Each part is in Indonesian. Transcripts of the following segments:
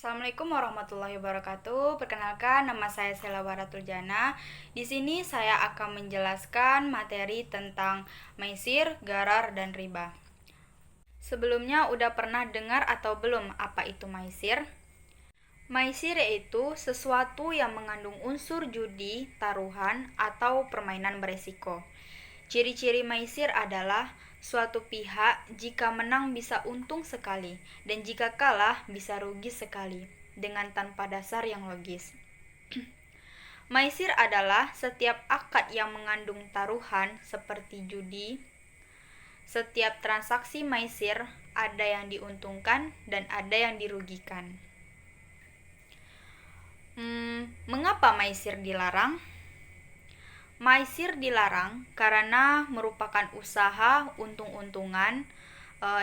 Assalamualaikum warahmatullahi wabarakatuh. Perkenalkan, nama saya Sela Baratul Jana. Di sini saya akan menjelaskan materi tentang maisir, gharar, dan riba. Sebelumnya udah pernah dengar atau belum apa itu maisir? Maisir yaitu sesuatu yang mengandung unsur judi, taruhan, atau permainan beresiko. Ciri-ciri maisir adalah suatu pihak jika menang bisa untung sekali dan jika kalah bisa rugi sekali dengan tanpa dasar yang logis. Maisir adalah setiap akad yang mengandung taruhan seperti judi. Setiap transaksi maisir ada yang diuntungkan dan ada yang dirugikan. Mengapa maisir dilarang? Maisir dilarang karena merupakan usaha untung-untungan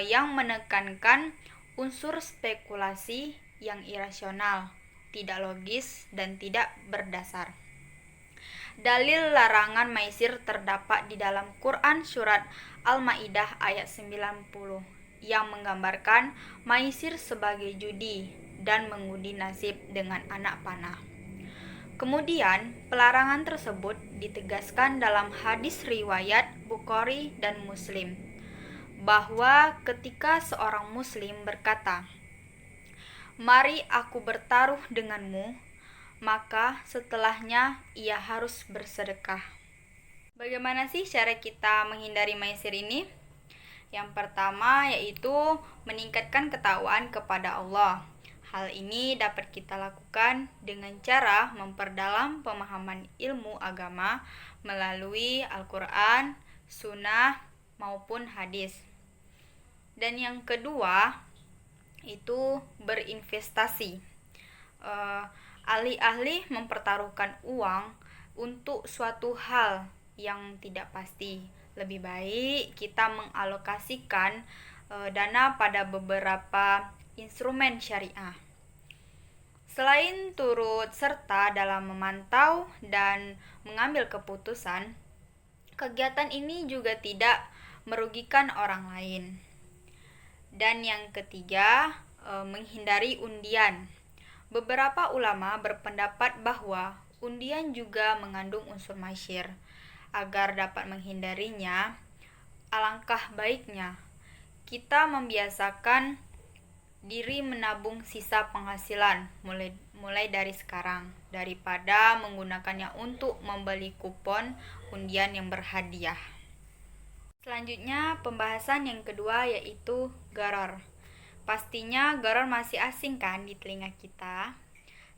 yang menekankan unsur spekulasi yang irasional, tidak logis, dan tidak berdasar. Dalil larangan maisir terdapat di dalam Quran surat Al-Maidah ayat 90 yang menggambarkan maisir sebagai judi dan mengundi nasib dengan anak panah. Kemudian, pelarangan tersebut ditegaskan dalam hadis riwayat Bukhari dan Muslim, bahwa ketika seorang muslim berkata, "Mari aku bertaruh denganmu," maka setelahnya ia harus bersedekah. Bagaimana sih cara kita menghindari maisir ini? Yang pertama yaitu meningkatkan ketakwaan kepada Allah. Hal ini dapat kita lakukan dengan cara memperdalam pemahaman ilmu agama melalui Al-Quran, Sunnah, maupun hadis. Dan yang kedua itu berinvestasi. Alih-alih mempertaruhkan uang untuk suatu hal yang tidak pasti, lebih baik kita mengalokasikan dana pada beberapa instrumen syariah. Selain turut serta dalam memantau dan mengambil keputusan, kegiatan ini juga tidak merugikan orang lain. Dan yang ketiga, menghindari undian. Beberapa ulama berpendapat bahwa undian juga mengandung unsur maisir. Agar dapat menghindarinya, alangkah baiknya kita membiasakan diri menabung sisa penghasilan mulai dari sekarang daripada menggunakannya untuk membeli kupon undian yang berhadiah. Selanjutnya pembahasan yang kedua yaitu gharar. Pastinya gharar masih asing kan di telinga kita.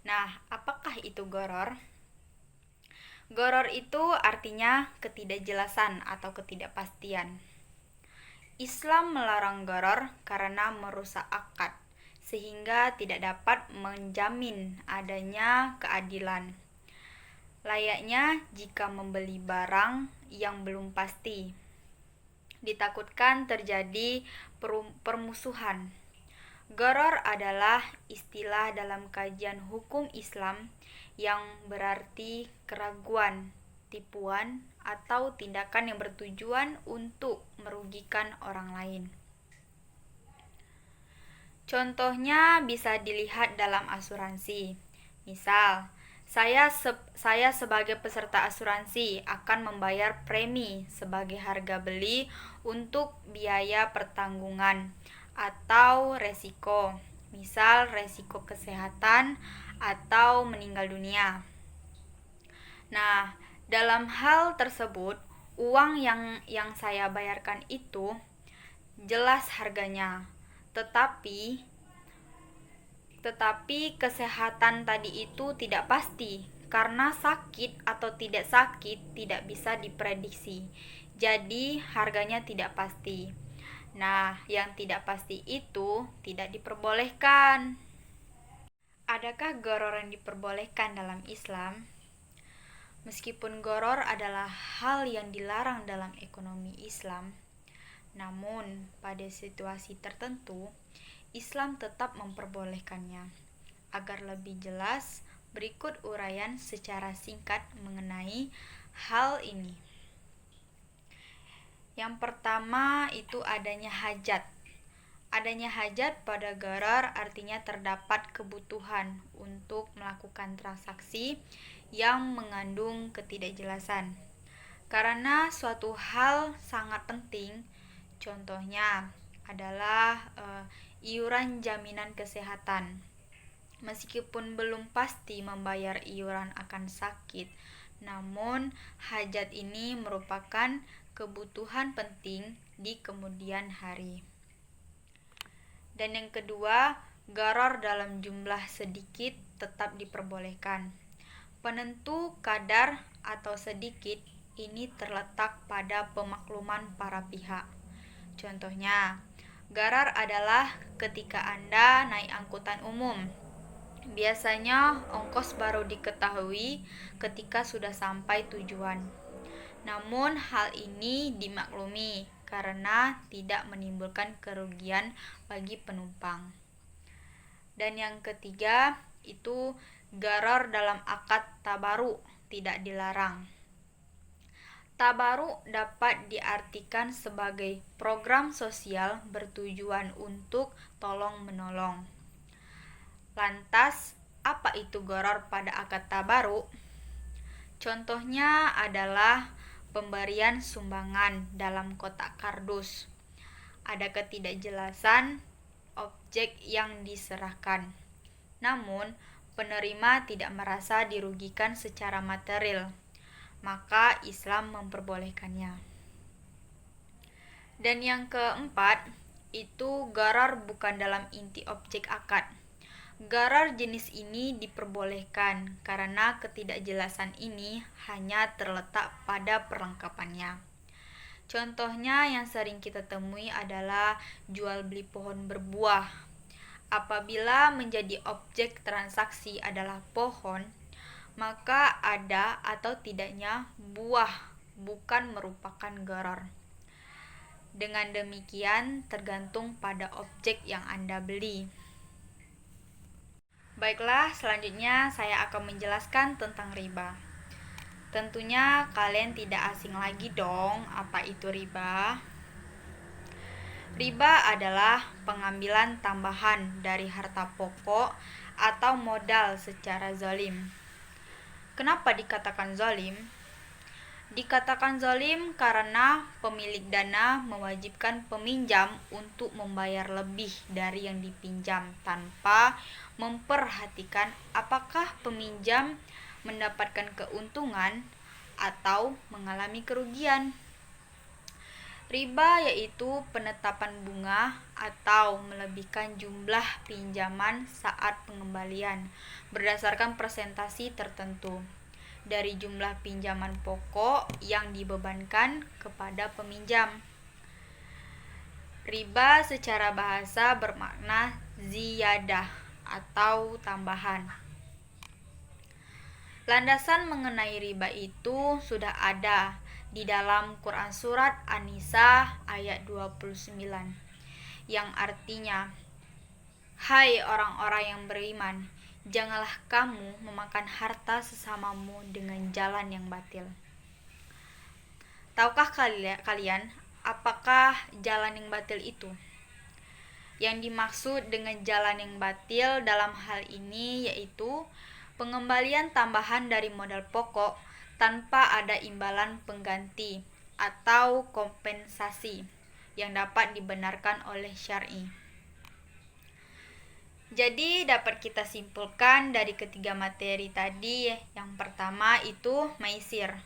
Nah, apakah itu gharar? Gharar itu artinya ketidakjelasan atau ketidakpastian. Islam melarang gharar karena merusak akad, sehingga tidak dapat menjamin adanya keadilan. Layaknya jika membeli barang yang belum pasti, ditakutkan terjadi permusuhan. Gharar adalah istilah dalam kajian hukum Islam yang berarti keraguan, tipuan, atau tindakan yang bertujuan untuk merugikan orang lain. Contohnya bisa dilihat dalam asuransi. Misal, saya sebagai peserta asuransi akan membayar premi sebagai harga beli untuk biaya pertanggungan atau resiko. Misal resiko kesehatan atau meninggal dunia. Nah, dalam hal tersebut, uang yang saya bayarkan itu jelas harganya, tetapi kesehatan tadi itu tidak pasti karena sakit atau tidak sakit tidak bisa diprediksi. Jadi, harganya tidak pasti. Nah, yang tidak pasti itu tidak diperbolehkan. Adakah gharar yang diperbolehkan dalam Islam? Meskipun gharar adalah hal yang dilarang dalam ekonomi Islam, namun pada situasi tertentu, Islam tetap memperbolehkannya. Agar lebih jelas, berikut uraian secara singkat mengenai hal ini. Yang pertama itu adanya hajat. Adanya hajat pada gharar artinya terdapat kebutuhan untuk melakukan transaksi yang mengandung ketidakjelasan. Karena suatu hal sangat penting, contohnya adalah iuran jaminan kesehatan. Meskipun belum pasti membayar iuran akan sakit, namun hajat ini merupakan kebutuhan penting di kemudian hari. Dan yang kedua, gharar dalam jumlah sedikit tetap diperbolehkan. Penentu kadar atau sedikit ini terletak pada pemakluman para pihak. Contohnya, gharar adalah ketika Anda naik angkutan umum. Biasanya ongkos baru diketahui ketika sudah sampai tujuan. Namun hal ini dimaklumi karena tidak menimbulkan kerugian bagi penumpang. Dan yang ketiga itu gharar dalam akad tabaru tidak dilarang. Tabaru dapat diartikan sebagai program sosial bertujuan untuk tolong-menolong. Lantas, apa itu gharar pada akad tabaru? Contohnya adalah pemberian sumbangan dalam kotak kardus. Ada ketidakjelasan objek yang diserahkan. Namun, penerima tidak merasa dirugikan secara material, maka Islam memperbolehkannya. Dan yang keempat, itu gharar bukan dalam inti objek akad. Gharar jenis ini diperbolehkan karena ketidakjelasan ini hanya terletak pada perlengkapannya. Contohnya yang sering kita temui adalah jual beli pohon berbuah. Apabila menjadi objek transaksi adalah pohon, maka ada atau tidaknya buah bukan merupakan gharar. Dengan demikian tergantung pada objek yang Anda beli. Baiklah, selanjutnya saya akan menjelaskan tentang riba. Tentunya kalian tidak asing lagi dong apa itu riba. Riba adalah pengambilan tambahan dari harta pokok atau modal secara zalim. Kenapa dikatakan zalim? Dikatakan zalim karena pemilik dana mewajibkan peminjam untuk membayar lebih dari yang dipinjam tanpa memperhatikan apakah peminjam mendapatkan keuntungan atau mengalami kerugian. Riba yaitu penetapan bunga atau melebihkan jumlah pinjaman saat pengembalian berdasarkan persentase tertentu dari jumlah pinjaman pokok yang dibebankan kepada peminjam. Riba secara bahasa bermakna ziyadah atau tambahan. Landasan mengenai riba itu sudah ada di dalam Quran Surat An-Nisa ayat 29 yang artinya, "Hai orang-orang yang beriman, janganlah kamu memakan harta sesamamu dengan jalan yang batil." Tahukah kalian apakah jalan yang batil itu? Yang dimaksud dengan jalan yang batil dalam hal ini yaitu pengembalian tambahan dari modal pokok tanpa ada imbalan pengganti atau kompensasi yang dapat dibenarkan oleh syar'i. Jadi dapat kita simpulkan dari ketiga materi tadi, yang pertama itu maisir.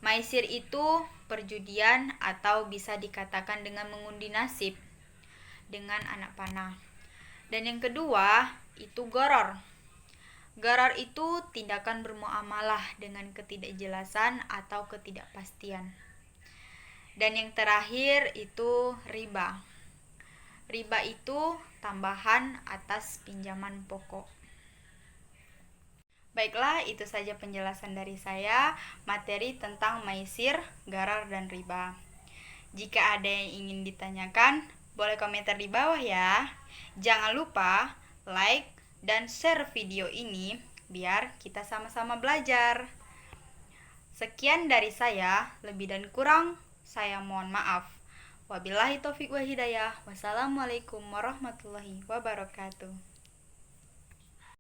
Maisir itu perjudian atau bisa dikatakan dengan mengundi nasib dengan anak panah. Dan yang kedua itu gharar. Gharar itu tindakan bermuamalah dengan ketidakjelasan atau ketidakpastian. Dan yang terakhir itu riba. Riba itu tambahan atas pinjaman pokok. Baiklah, itu saja penjelasan dari saya materi tentang maisir, gharar, dan riba. Jika ada yang ingin ditanyakan, boleh komentar di bawah ya. Jangan lupa like dan share video ini biar kita sama-sama belajar. Sekian dari saya, lebih dan kurang saya mohon maaf. Wabillahi taufik wa hidayah. Wassalamualaikum warahmatullahi wabarakatuh.